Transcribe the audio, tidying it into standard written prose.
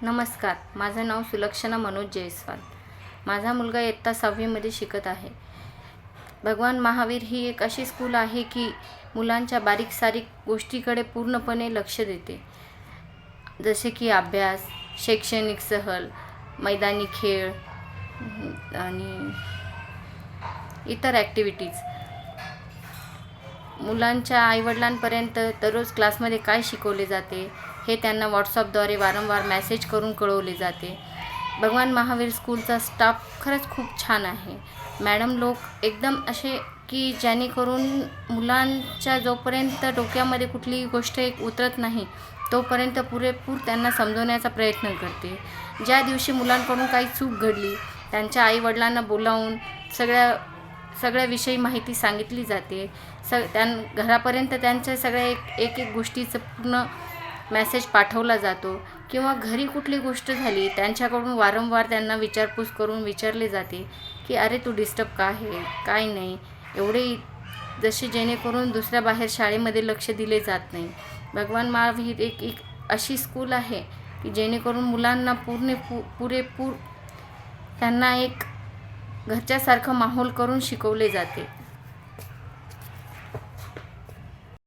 नमस्कार. माझं नाव सुलक्षणा मनोज जयस्वाल. माझा मुलगा इयत्ता 6वीमध्ये शिकत आहे. भगवान महावीर ही एक अशी स्कूल आहे की मुलांच्या बारीक सारीक गोष्टीकडे पूर्णपणे लक्ष देते. जसे की अभ्यास, शैक्षणिक सहल, मैदानी खेळ आणि इतर ॲक्टिव्हिटीज. मुलांच्या आईवडिलांपर्यंत दररोज क्लासमध्ये काय शिकवले जाते हे त्यांना व्हॉट्सअपद्वारे वारंवार मेसेज करून कळवले जाते. भगवान महावीर स्कूलचा स्टाफ खरंच खूप छान आहे. मॅडम लोक एकदम असे की जेणेकरून मुलांच्या जोपर्यंत डोक्यामध्ये कुठलीही गोष्ट उतरत नाही तोपर्यंत पुरेपूर त्यांना समजवण्याचा प्रयत्न करते. ज्या दिवशी मुलांकडून काही चूक घडली त्यांच्या आईवडिलांना बोलावून सगळ्याविषयी माहिती सांगितली जाते. घरापर्यंत त्यांच्या सगळ्या एक गोष्टीचं पूर्ण मेसेज पाठवला जातो किंवा घरी कुठली गोष्ट झाली त्यांच्याकडून वारंवार त्यांना विचारपूस करून विचारले जाते की अरे तू डिस्टर्ब का आहे, काय नाही, एवढे जसे जेणेकरून दुसऱ्या बाहेर शाळेमध्ये लक्ष दिले जात नाही. भगवान महावीर एक अशी स्कूल आहे की जेणेकरून मुलांना पुरेपूर त्यांना एक घरच्यासारखं माहोल करून शिकवले जाते.